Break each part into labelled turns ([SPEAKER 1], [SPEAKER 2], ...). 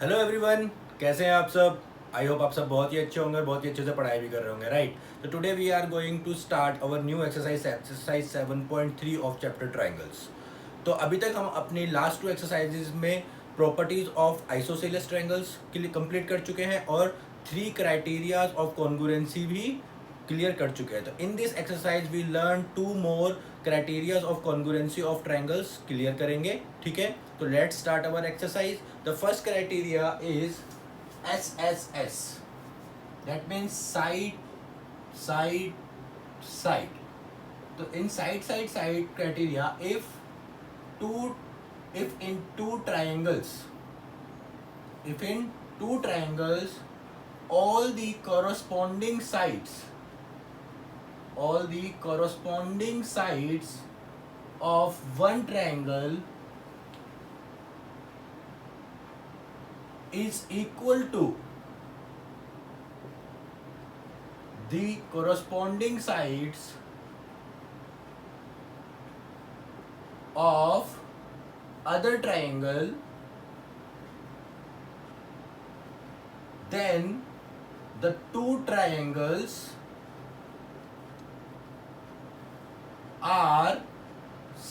[SPEAKER 1] Hello everyone, कैसे हैं आप सब। आई होप आप सब बहुत ही अच्छे होंगे, बहुत ही अच्छे से पढ़ाई भी कर रहे होंगे, राइट। तो today we are going to start our new exercise 7.3 of chapter triangles. तो अभी तक हम अपनी लास्ट टू एक्सरसाइजेज में प्रॉपर्टीज ऑफ आइसोसेलेस ट्रायंगल्स के लिए कंप्लीट कर चुके हैं और 3 क्राइटेरियाज ऑफ कॉन्ग्रुएंसी भी क्लियर कर चुके हैं। तो in this exercise we learn 2 more criterias of congruency of triangles clear करेंगे, ठीक है। तो let's start our exercise. The first criteria is SSS, that means side side side. तो in side criteria, if in two triangles all the corresponding sides of one triangle is equal to the corresponding sides of other triangle, then the two triangles are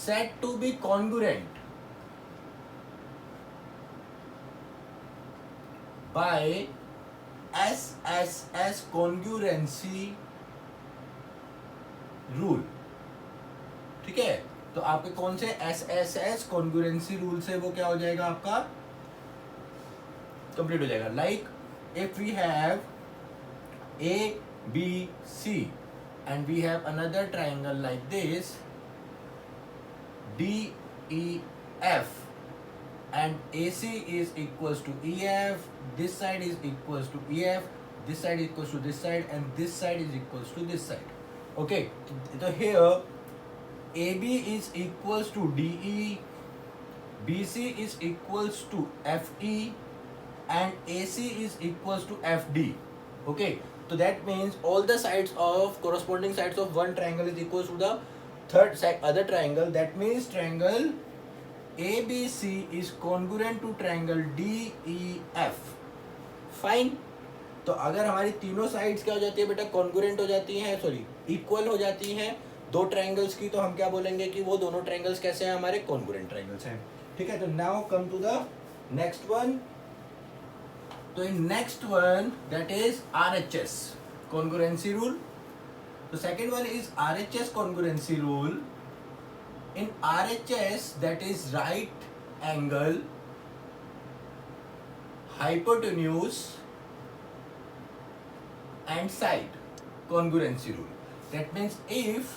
[SPEAKER 1] said to be congruent by SSS congruency rule, ठीक है। तो आपके कौन से SSS congruency rule से वो क्या हो जाएगा, आपका कंप्लीट हो जाएगा। Like if we have ABC and we have another triangle like this DEF, and AC is equals to EF, this side is equals to EF, this side is equals to this side, and this side is equals to this side. Okay, so here AB is equals to DE, BC is equals to FE, and AC is equals to FD. Okay, so that means all the sides of corresponding sides of one triangle is equals to the third side other triangle. That means triangle ABC is congruent to triangle DEF. Fine. तो अगर हमारी तीनों sides क्या हो जाती है बेटा, congruent हो जाती हैं, सॉरी इक्वल हो जाती हैं दो ट्रायंगल्स की, तो हम क्या बोलेंगे कि वो दोनों ट्रायंगल्स कैसे हैं, हमारे कॉन्ग्रुएंट ट्रायंगल्स हैं, ठीक है। तो now come to the next one. तो in next one that is RHS congruency rule. तो second one is RHS congruency rule. In RHS, that is right angle, hypotenuse and side congruency rule. That means if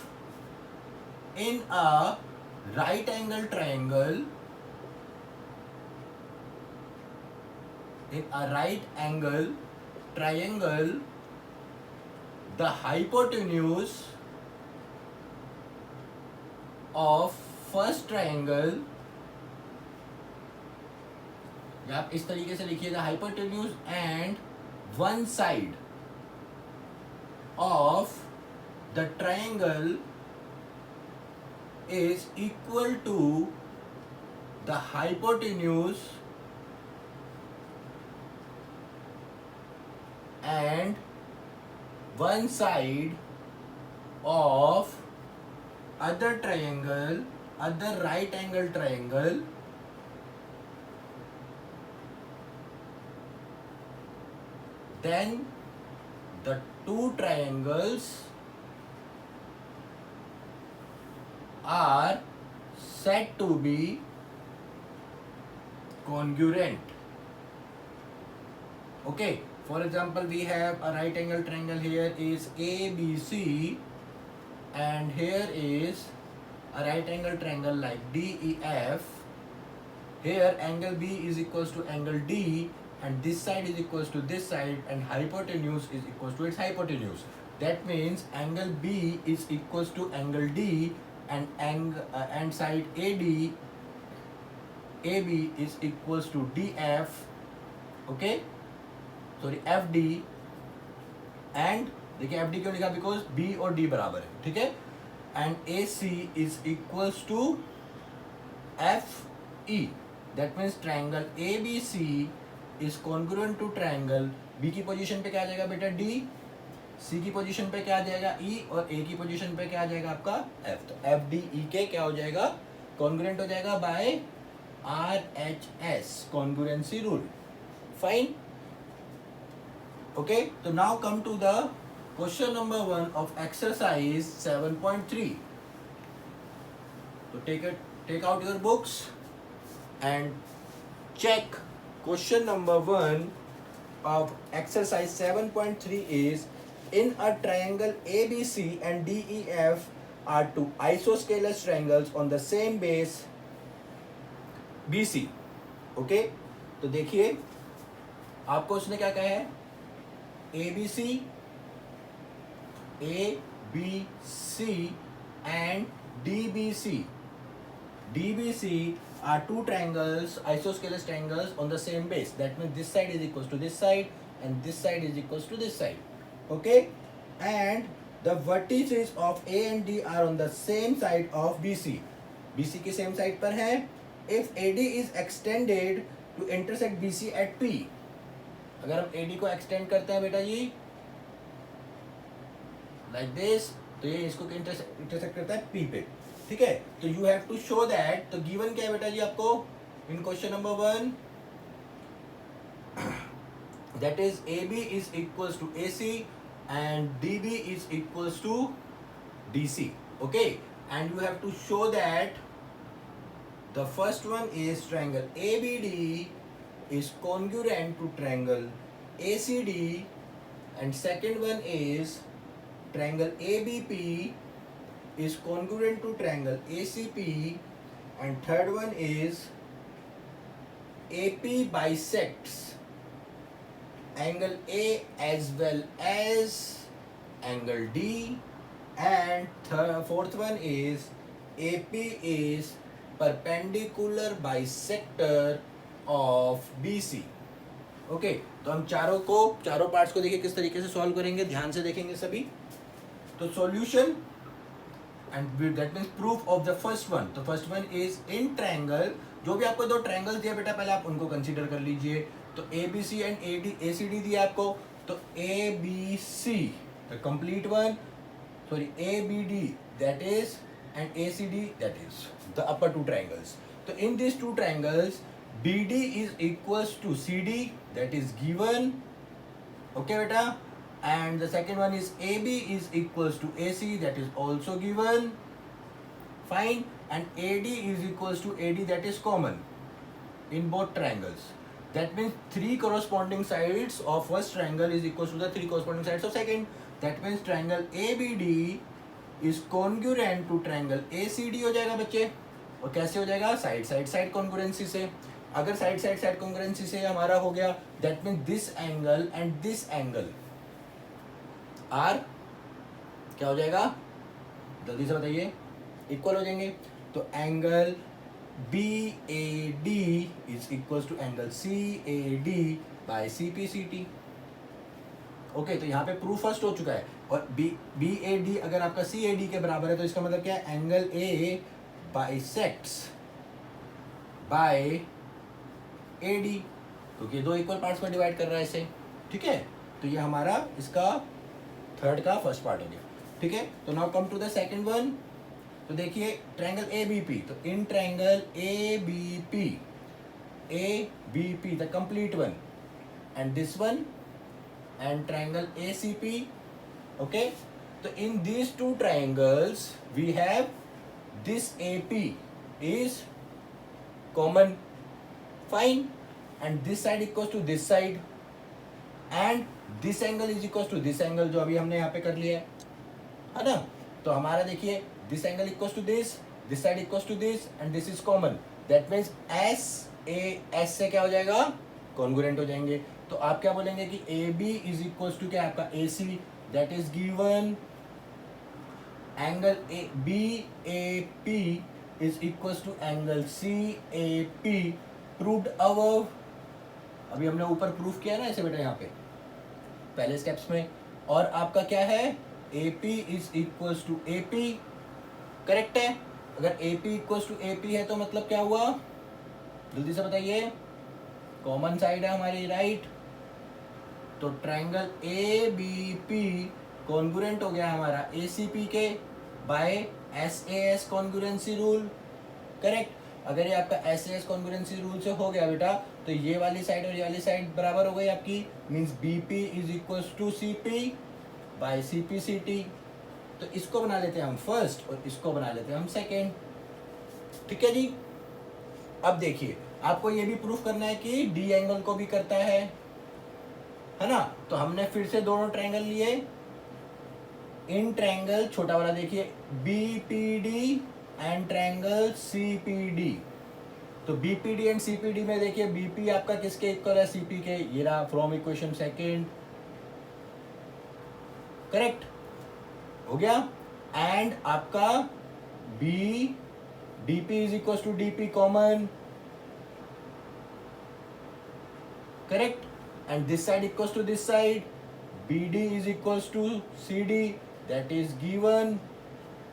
[SPEAKER 1] in a right angle triangle, the hypotenuse of first triangle, या आप इस तरीके से लिखिएगा, hypotenuse and one side of the triangle is equal to the hypotenuse and one side of other right angle triangle, then the two triangles are said to be congruent. Okay, for example, we have a right angle triangle, here is ABC, and here is a right angle triangle like DEF. Here angle B is equals to angle D, and this side is equals to this side, and hypotenuse is equals to its hypotenuse. That means angle B is equals to angle D, and side AB is equals to DF. Okay, sorry, FD, and देखिए F D क्यों लिखा, because B और D बराबर है, ठीक है। And A C is equals to F E, that means triangle A B C is congruent to triangle, B की position पे क्या आ जाएगा बेटा डी, सी की पोजीशन पे क्या आ जाएगा ई, और ए की पोजीशन पे क्या आ जाएगा आपका एफ। तो एफ डी ई के क्या हो जाएगा, कॉन्ग्रुएंट हो जाएगा by RHS, congruency rule. Fine, okay. तो now come to the question number 1 of exercise 7.3. तो take out your books and check question number 1 of exercise 7.3 is, in a triangle ABC and DEF are two isosceles triangles on the same base BC. Okay, तो देखिए आपको उसने क्या कहा है, ABC and DBC are two triangles, isosceles triangles on the same base. That means this side is equals to this side and this side is equals to this side. Okay, and the vertices of A and D are on the same side of BC. BC की same side पर है. If AD is extended to intersect BC at P, अगर हम AD को extend करते हैं बेटा जी like this, तो ये इसको इंटरसेक्ट करता है P पे, ठीक है। तो you have to show that, तो गिवन क्या है बेटा जी आपको in question number 1, that is AB is equals to AC and DB is equals to DC. Okay, and you have to show that the first one is triangle ABD is congruent to triangle ACD, and second one is triangle ABP is congruent to triangle ACP, and third one is AP bisects angle A as well as angle D, and fourth one is AP is perpendicular bisector of BC. Okay, तो हम चारों parts को देखिए किस तरीके से solve करेंगे, ध्यान से देखेंगे सभी। तो solution and that means proof of the first one. तो first one is in triangle, जो भी आपको दो ट्रायंगल दिया बेटा पहले आप उनको कंसीडर कर लीजिए। तो ABC एंड ACD दिया आपको, तो ABC the complete one, sorry ABD that is and ACD that is the upper two triangles. तो in this two triangles BD is equals to CD, that is given, okay beta, and the second one is AB is equals to AC, that is also given, fine, and AD is equals to AD, that is common in both triangles. That means three corresponding sides of first triangle is equals to the three corresponding sides of second. That means triangle ABD is congruent to triangle ACD हो जाएगा बच्चे। और कैसे हो जाएगा, side congruency से। अगर side congruency से हमारा हो गया, that mean this angle and this angle are क्या हो जाएगा, जल्दी से बताइए, इक्वल हो जाएंगे। तो angle BAD is equal to angle CAD by CPCT। Okay, तो यहाँ पे प्रूफ फर्स्ट हो चुका है, और BAD अगर आपका CAD के बराबर है तो इसका मतलब क्या है, angle A bisects by AD, क्योंकि दो इक्वल पार्ट्स में डिवाइड कर रहा है इसे, ठीक है। तो ये हमारा इसका थर्ड का फर्स्ट पार्ट हो गया, ठीक है। तो now come to the second one. तो देखिए ट्रायंगल ABP, तो in triangle ABP the complete one and this one, and triangle ACP, okay. तो in these two triangles we have this AP is common, fine, and this side equals to this side, and this angle is equals to this angle, जो अभी हमने यहाँ पे कर लिया है ना। तो हमारा देखिए this angle equals to this side equals to this, and this is common, that means S से क्या हो जाएगा, congruent हो जाएंगे। तो आप क्या बोलेंगे कि AB is equals to क्या आपका AC, that is given, angle BAP is equals to angle CAP, proved above। अभी हमने ऊपर प्रूफ किया ना ऐसे बेटा यहाँ पे पहले स्टेप्स में। और आपका क्या है, AP is equals to AP, correct है। अगर AP equals to AP है तो मतलब क्या हुआ, जल्दी से बताइए, कॉमन साइड है हमारी राइट, तो triangle A B P congruent हो गया हमारा ए सी पी के by S A S congruency rule, correct. अगर ये आपका S A S congruency rule से हो गया बेटा, तो ये वाली साइड और ये वाली साइड बराबर हो गई आपकी, means B P is equal to C P by C P C T. तो इसको बना लेते हैं हम फर्स्ट और इसको बना लेते हैं हम सेकेंड, ठीक है जी। अब देखिए आपको ये भी प्रूफ करना है कि डी एंगल को भी करता है ना। तो हमने फिर से दोनों ट्रायंगल लिए, इन ट्रायंगल छोटा वाला देखिए B P D and triangle C P D. तो B P D and C P D में देखिए बी पी आपका किसके इक्वल है, सी पी के, ये रहा फ्रॉम इक्वेशन सेकेंड, करेक्ट हो गया। एंड आपका B D P is equal to D P common, correct. And this side equals to this side, BD is equals to CD, that is given।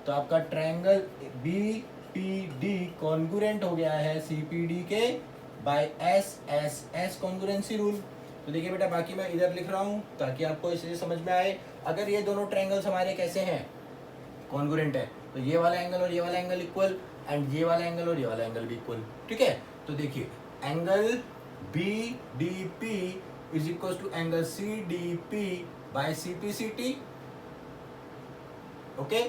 [SPEAKER 1] तो आपका triangle BPD congruent हो गया है CPD के bye SSS congruency rule. तो देखिए बेटा बाकी मैं इधर लिख रहा हूँ ताकि आपको इसे समझ में आए। अगर ये दोनों ट्रायंगल्स हमारे कैसे हैं, कॉन्ग्रुएंट है, तो ये वाला एंगल और ये वाला एंगल इक्वल, एंड ये वाला एंगल और ये वाला एंगल भी इक्वल, ठीक है। तो देखिए angle BDP is equal to angle CDP by CPCT, okay.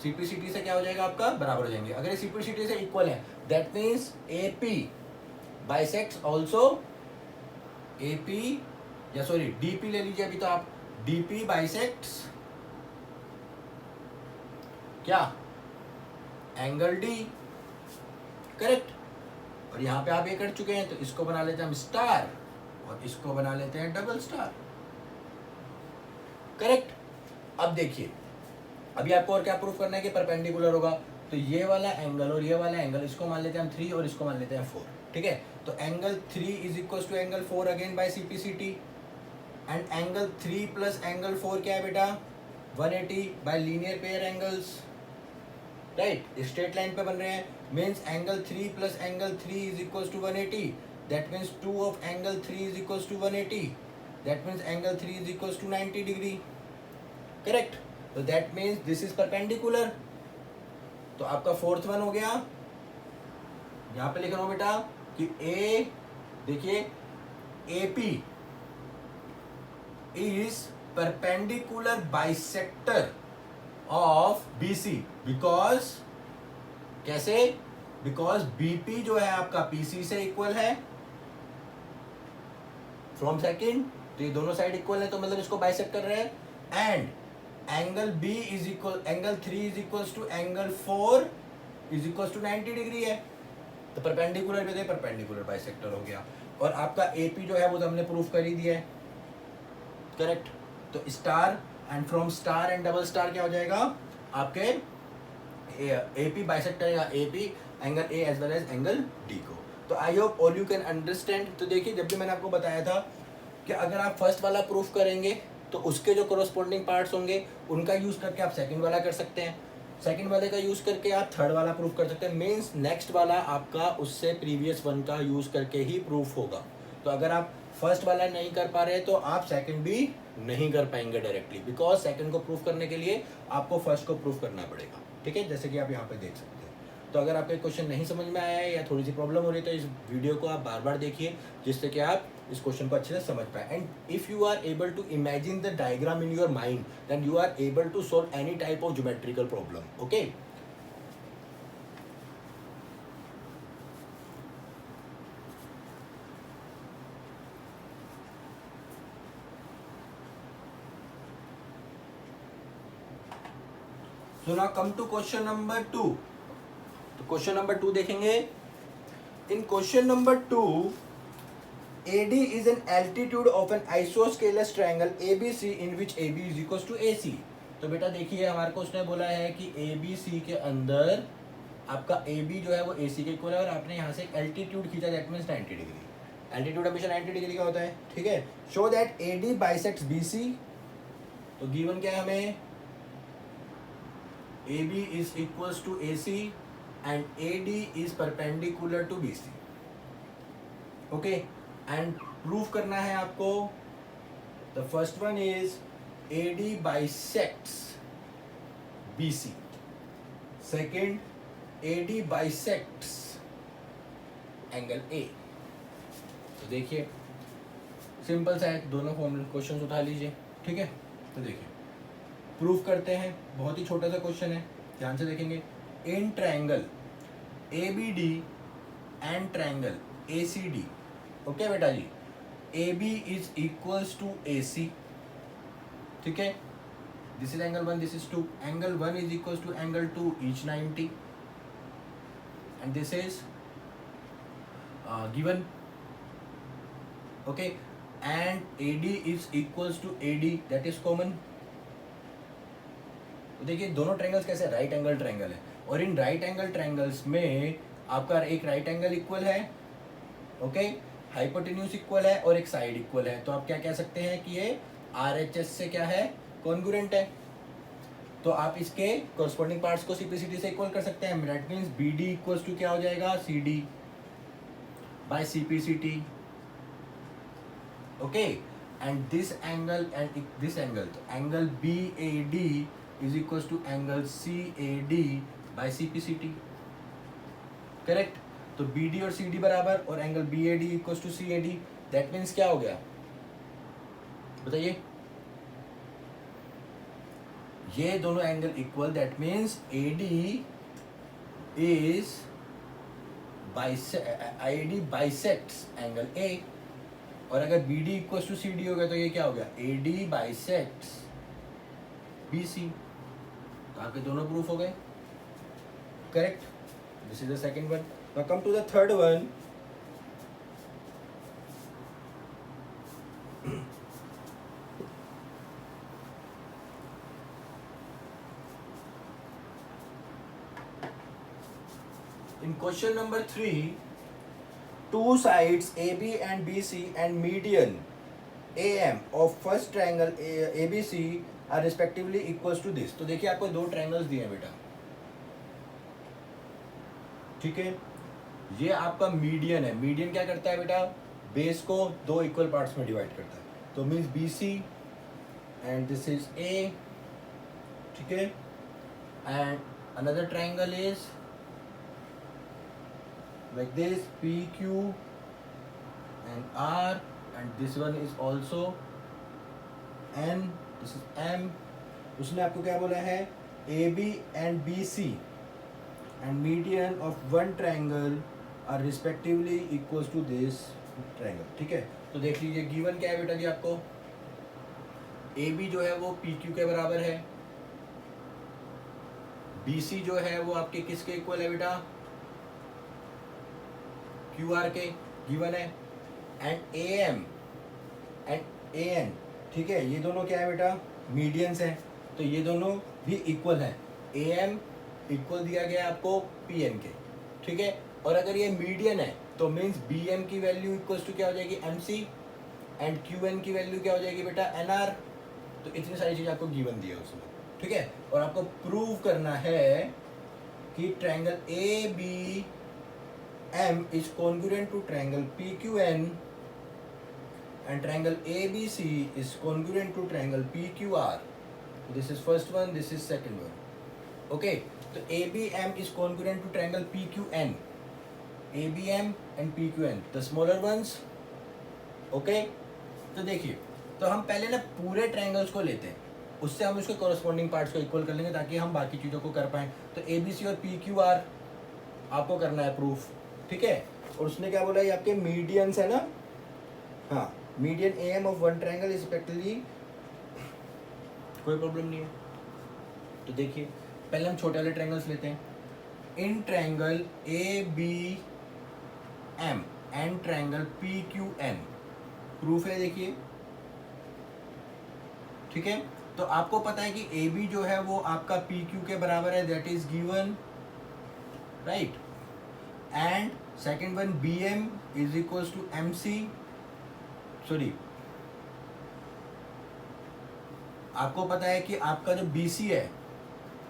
[SPEAKER 1] CPCT से क्या हो जाएगा आपका, बराबर हो जाएंगे। अगर ये CPCT से इक्वल है, that means AP bisects also AP, या सॉरी DP ले लीजिए अभी, तो आप DP बाइसेक्ट्स क्या, एंगल D, करेक्ट। और यहां पे आप ये कर चुके हैं, तो इसको बना लेते हैं हम स्टार और इसको बना लेते हैं डबल स्टार, करेक्ट। अब देखिए अभी आपको और क्या प्रूफ करना है कि परपेंडिकुलर होगा, तो ये वाला एंगल और ये वाला एंगल, इसको मान लेते हैं हम 3 और इसको मान लेते हैं 4, ठीक है। तो angle 3 is equal to angle 4 again by CPCT, and angle 3 plus angle 4 क्या है बेटा, 180 by linear pair angles, right. Straight line पे बन रहे हैं, means angle 3 plus angle 3 is equal to 180, that means 2 of angle 3 is equals to 180, that means angle 3 is equals to 90 degree, correct। so that means this is perpendicular। तो आपका fourth one हो गया, यहां पे लिख रहा हूं बेटा कि A, देखिए AP is perpendicular bisector of BC, because कैसे, बिकॉज BP जो है आपका PC से इक्वल है फ्रॉम सेकेंड, तो ये दोनों साइड इक्वल है, तो मतलब इसको बाइसेक्ट कर रहे हैं। And angle B is equal, angle 3 is equal to angle 4 is equal to 90 degree है, तो परपेंडिकुलर में परपेंडिकुलर बाइसेक्टर हो गया। और आपका AP जो है वो तो हमने प्रूफ कर ही दिया है, करेक्ट। तो star and from star and double star क्या हो जाएगा आपके, AP बाइसेक्ट करेगा AP angle A as well as angle D को। तो I hope all you can understand. तो देखिए जब भी मैंने आपको बताया था कि अगर आप फर्स्ट वाला प्रूफ करेंगे तो उसके जो कोरोस्पोंडिंग पार्ट्स होंगे उनका यूज करके आप सेकंड वाला कर सकते हैं, सेकंड वाले का यूज करके आप थर्ड वाला प्रूफ कर सकते हैं, मीन्स नेक्स्ट वाला आपका उससे प्रीवियस वन का यूज करके ही प्रूफ होगा। तो अगर आप फर्स्ट वाला नहीं कर पा रहे तो आप सेकंड भी नहीं कर पाएंगे डायरेक्टली, बिकॉज सेकंड को प्रूफ करने के लिए आपको फर्स्ट को प्रूफ करना पड़ेगा, ठीक है, जैसे कि आप यहाँ पे देख सकते हैं। तो अगर आपका क्वेश्चन नहीं समझ में आया है या थोड़ी सी प्रॉब्लम हो रही है तो इस वीडियो को आप बार बार देखिए, जिससे कि आप इस क्वेश्चन को अच्छे से समझ पाए। And if you are able to imagine the diagram in your mind, then you are able to solve any type of geometrical problem, okay. So now come to question number 2। तो question number 2 देखेंगे। इन question number 2, AD is an altitude of an isosceles triangle ABC in which AB is equals to AC। तो बेटा देखिए हमारे को उसने बोला है कि ABC के अंदर आपका AB जो है वो AC के इक्वल है, और आपने यहाँ से एल्टीट्यूड खींचा, दैट मीन्स 90 डिग्री। एल्टीट्यूड हमेशा 90 डिग्री का होता है, ठीक है। Show that AD bisects BC। तो गिवन क्या है हमें, AB is equals to AC and AD is perpendicular to BC, okay। And proof करना है आपको. The first one is AD bisects BC. Second, AD bisects angle A. तो देखिए simple सा है, दोनों फॉर्मूले क्वेश्चन उठा लीजिए. ठीक है, तो देखिए प्रूफ करते हैं. बहुत ही छोटा सा क्वेश्चन है, ध्यान से देखेंगे. In triangle ABD and triangle ACD. Okay बेटा जी, AB is equals to AC. ठीक है, this is angle 1, this is 2. Angle 1 is equals to angle 2, each 90. And this is given. Okay, and AD is equals to AD, that is common. तो देखिए दोनों triangles कैसे right angle triangle है, और in right angle triangles में आपका एक right angle equal है, ओके, हाइपोटेन्यूज इक्वल है और एक साइड इक्वल है. तो आप क्या कह सकते हैं कि ये RHS से क्या है, कॉन्ग्रुएंट है. तो आप इसके कॉरस्पॉन्डिंग पार्ट्स को CPCD से इक्वल कर सकते हैं. That means BD equals to क्या हो जाएगा, CD by CPCT. Okay, and this angle and this angle, तो angle BAD is equal to angle CAD by CPCT. Correct. तो BD और CD बराबर और angle BAD equal to CAD. That means क्या हो गया, बताइए. ये दोनों angle equal, that means AD bisects angle A. और अगर BD इक्वल टू CD हो गया तो ये क्या हो गया, AD bisects BC. तो आपके दोनों प्रूफ हो गए. Correct. This is the second one. Now come to the third one. In question number 3, two sides AB and BC and median AM of first triangle ABC are respectively equals to this. तो देखिए आपको दो triangles दिए हैं बेटा. ठीक है, ये आपका मीडियन है. मीडियन क्या करता है बेटा, बेस को दो इक्वल पार्ट्स में डिवाइड करता है. तो means BC and this is A. ठीक है, and another triangle is like this, PQ and R, and this one is also N, this is M. उसने आपको क्या बोला है, AB and BC and median of one triangle are respectively equals to this triangle. ठीक है, तो देख लीजिए गिवन क्या है बेटा जी आपको. AB जो है वो PQ के बराबर है. BC जो है वो आपके किसके इक्वल है बेटा, QR के गिवन है. एंड AM एंड AN, ठीक है, ये दोनों क्या है बेटा, मीडियंस हैं. तो ये दोनों भी इक्वल हैं. AM इक्वल दिया गया है आपको PN के. ठीक है, और अगर ये मीडियन है तो मीन्स BM की वैल्यू इक्वल्स टू क्या हो जाएगी, MC, एंड QN की वैल्यू क्या हो जाएगी बेटा, NR. तो इतनी सारी चीज़ आपको गिवन दी है उसमें. ठीक है, और आपको प्रूव करना है कि triangle AB M is congruent to triangle PQN and triangle ABC is congruent to triangle PQR. This is first one, this is second one. Okay, so ABM is congruent to triangle PQN. ABM and PQN, the smaller ones. Okay, तो देखिए, तो हम पहले ना पूरे triangles को लेते हैं, उससे हम उसके कॉरस्पॉन्डिंग पार्ट्स को इक्वल कर लेंगे ताकि हम बाकी चीज़ों को कर पाएँ. तो ABC और PQR आपको करना है प्रूफ. ठीक है, और उसने क्या बोला, ये आपके मीडियंस है ना. हाँ, median AM of one triangle is effectively, कोई प्रॉब्लम नहीं है. तो देखिए पहले हम छोटे वाले ट्रायंगल्स लेते हैं. In triangle ABM and triangle PQN proof है. देखिए ठीक है, तो आपको पता है कि AB जो है वो आपका PQ के बराबर है, that is given, right. And second one BM is equals to MC, sorry, आपको पता है कि आपका जो BC है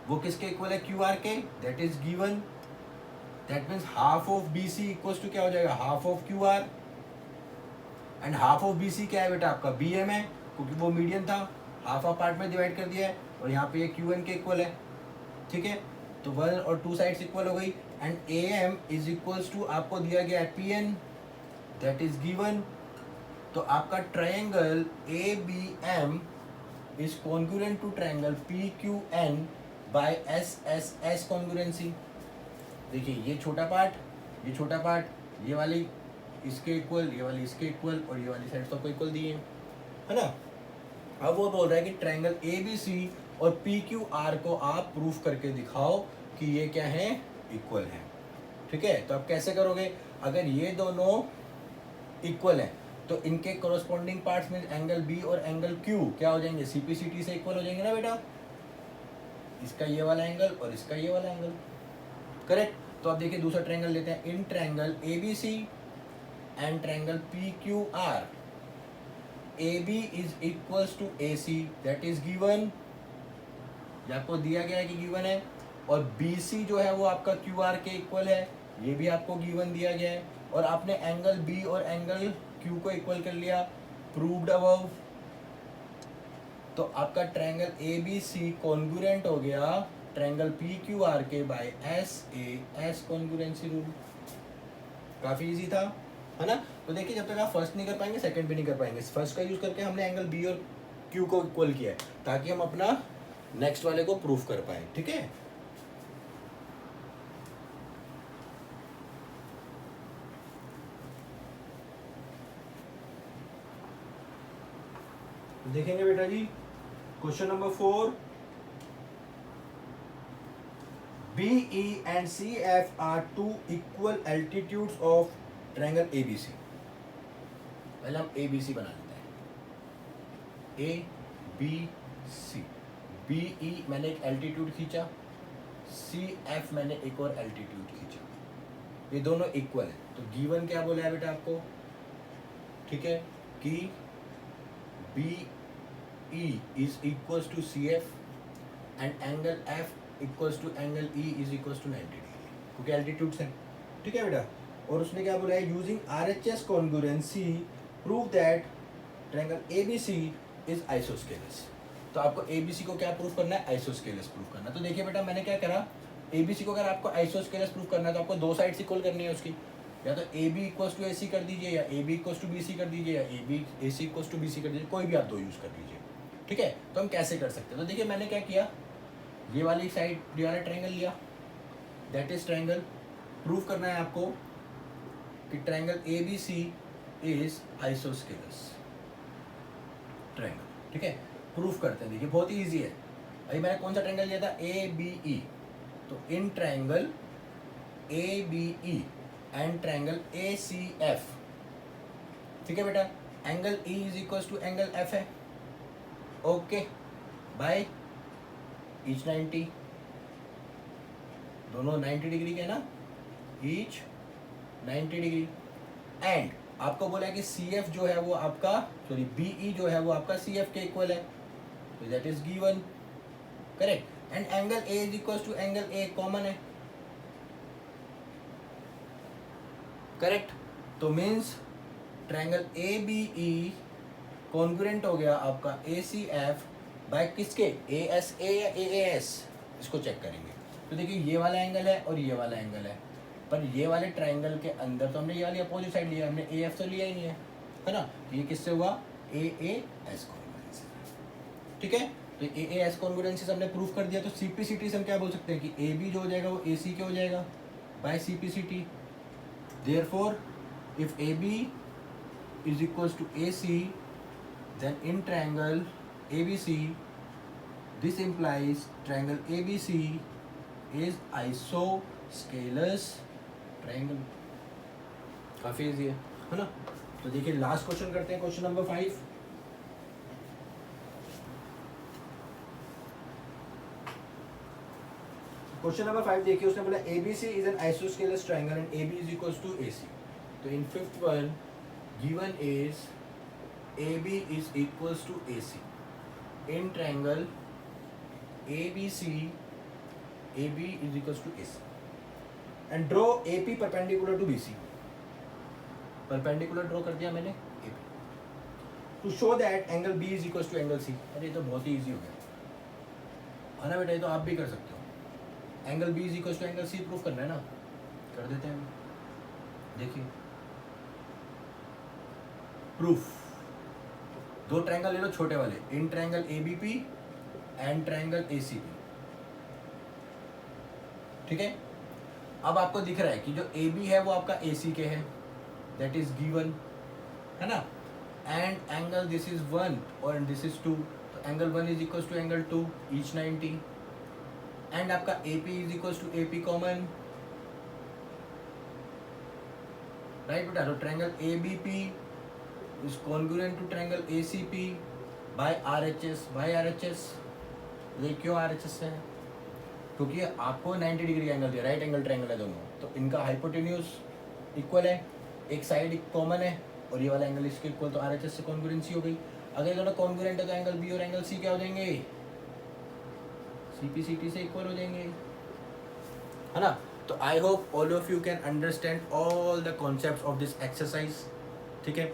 [SPEAKER 1] वो किसके इक्वल है, QR के, that is given. That means half of BC equals to क्या हो जाएगा, half of QR. And half of B C क्या है बेटा आपका बी एम है, क्योंकि वो मीडियन था, हाफ ऑफ पार्ट में डिवाइड कर दिया है, और यहाँ पे ये क्यू एन के इक्वल है, ठीक है। तो 1 और 2 साइड्स इक्वल हो गई, and A M is equals to आपको दिया गया है P N, that is given. तो आपका triangle A B M is congruent to triangle P Q N by S S S congruency. देखिए ये छोटा पार्ट, ये छोटा पार्ट, ये वाली इसके इक्वल, ये वाली इसके इक्वल, और ये वाली साइड सबको इक्वल दी है ना। अब वो बोल रहा है कि ट्रायंगल ए बी सी और पी क्यू आर को आप प्रूफ करके दिखाओ कि ये क्या है, इक्वल है, ठीक है। तो आप कैसे करोगे, अगर ये दोनों इक्वल हैं तो इनके कोरोस्पोंडिंग पार्ट्स में एंगल बी और एंगल क्यू क्या हो जाएंगे, सीपीसीटी से इक्वल हो जाएंगे ना बेटा, इसका ये वाला एंगल और इसका ये वाला एंगल, करेक्ट। तो आप देखिए दूसरा ट्रायंगल लेते हैं, in triangle A B C and triangle P Q R, A B is equals to A C, that is given, ये आपको दिया गया है कि गिवन है, और बी सी जो है वो आपका क्यू आर के इक्वल है, ये भी आपको गिवन दिया गया है, और आपने एंगल बी और एंगल क्यू को इक्वल कर लिया, प्रूव्ड अबव। तो आपका triangle A B C congruent हो गया ट्रायंगल पी क्यू आर के by S A S congruency rule. काफी इजी था, है ना। तो देखिए जब तक आप फर्स्ट नहीं कर पाएंगे सेकंड भी नहीं कर पाएंगे। फर्स्ट का यूज करके हमने एंगल बी और क्यू को इक्वल किया है ताकि हम अपना नेक्स्ट वाले को प्रूफ कर पाए, ठीक है। देखेंगे बेटा जी question number 4, BE and CF are two equal altitudes of triangle ABC। पहले हम ABC बना लेते हैं, ABC, BE मैंने एक एल्टीट्यूड खींचा, CF मैंने एक और एल्टीट्यूड खींचा, ये दोनों इक्वल है। तो गिवन क्या बोला है बेटा आपको, ठीक है, कि BE is equals to CF and angle F equals to angle E is equals to 90 degree, क्योंकि एल्टीट्यूड्स हैं, ठीक है बेटा। और उसने क्या बोला है, using RHS congruency prove that triangle ABC is isosceles. तो आपको एबीसी को क्या प्रूफ करना है, आइसोस्केलस प्रूफ करना है। तो देखिए बेटा मैंने क्या करा, एबीसी को अगर आपको आइसोस्केलस प्रूफ करना है तो आपको दो साइड्स इक्वल करनी है उसकी, या तो A B equals to A C कर दीजिए, या A B equals to B C कर दीजिए, या A B A C equals to B C कर दीजिए, कोई भी आप दो यूज कर लीजिए, ठीक है। तो हम कैसे कर सकते हैं, तो देखिए मैंने क्या किया, ये वाली साइड ये वाला ट्रायंगल लिया, दैट इज ट्रायंगल, प्रूफ करना है आपको कि triangle A B C is isosceles triangle, ठीक है। प्रूफ करते हैं, देखिए बहुत ही इजी है। अभी मैंने कौन सा ट्रायंगल लिया था, ए बी ई, तो in triangle A B E and triangle A C F, ठीक है बेटा, angle E is equal to angle F है, ओके, बाय ईच 90, दोनों 90 डिग्री के ना, ईच 90 डिग्री। एंड आपको बोला है कि सी एफ जो है वो आपका, सॉरी बीई जो है वो आपका सी एफ के इक्वल है, तो that is given, correct. And angle A is equal to angle A common है, करेक्ट। तो means triangle A B E congruent हो गया आपका ए सी एफ बाय किसके, ए एस ए या ए एस, इसको चेक करेंगे। तो देखिए ये वाला एंगल है और ये वाला एंगल है, पर ये वाले ट्रायंगल के अंदर तो हमने ये वाली अपोजिट साइड लिया, हमने ए एफ तो लिया ही नहीं है ना। ये किससे हुआ, ए एस कॉन्ग्रुएंसी, ठीक है। तो ए एस कॉन्ग्रुएंसी हमने प्रूफ कर दिया। तो सीपीसीटी से हम क्या बोल सकते हैं कि ए बी जो हो जाएगा वो ए सी के हो जाएगा by CPCT. Therefore if A B is equals to A C, then in triangle ABC, this implies triangle ABC is isosceles triangle। काफी इजी है ना। तो देखिए लास्ट क्वेश्चन करते हैं, क्वेश्चन नंबर 5। क्वेश्चन नंबर 5 देखिए, उसने बोला ABC is an isosceles triangle and AB is equals to AC। तो in fifth one given is AB is equals to AC in triangle ABC, AB is equals to AC and draw AP perpendicular to BC। perpendicular draw कर दिया मैंने AP, to show that angle B is equal to angle C. अरे ये तो बहुत ही easy हो गया है ना बेटा, ये तो आप भी कर सकते हो। Angle B is equal to angle C proof करना है ना, कर देते हैं। देखिए प्रूफ, दो ट्रायंगल ले लो छोटे वाले, in triangle ABP and triangle ACP, ठीक है। अब आपको दिख रहा है कि जो ए बी है वो आपका ए सी के है, दैट इज गिवन, है ना। एंड एंगल दिस इज 1 और दिस इज 2, तो angle 1 is equal to angle 2 each 90, and आपका A P is equal to A P common, right बेटा। तो triangle A B P is congruent to triangle A C P by R H S, by R H S. ये क्यों R H S है? क्योंकि आपको 90 degree angle दिया, right angle triangle है दोनों, तो इनका हाइपोटेन्यूज इक्वल है, एक साइड कॉमन है और ये वाला एंगल इसके इक्वल, तो आरएचएस से कॉन्ग्रुएंसी हो गई। अगर ये दोनों कॉन्ग्रुएंट है तो एंगल बी और एंगल सी क्या हो जाएंगे? सीपी सीटी से इक्वल हो जाएंगे, है ना। तो I hope all of you can understand all the concepts of this exercise, ठीक है।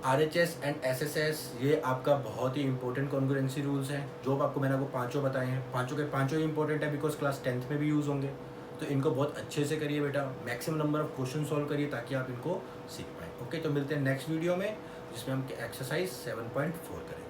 [SPEAKER 1] आरएचएस एंड एसएसएस ये आपका बहुत ही इंपॉर्टेंट कॉन्ग्रुएंसी रूल्स हैं, जो आपको मैंने आपको पांचों बताए हैं, पांचों के पांचों ही इंपॉर्टेंट है बिकॉज क्लास 10th में भी यूज़ होंगे। तो इनको बहुत अच्छे से करिए बेटा, maximum number of question solve करिए ताकि आप इनको सीख पाएँ। ओके, तो मिलते हैं नेक्स्ट वीडियो में जिसमें हम एक्सरसाइज 7.4 करें।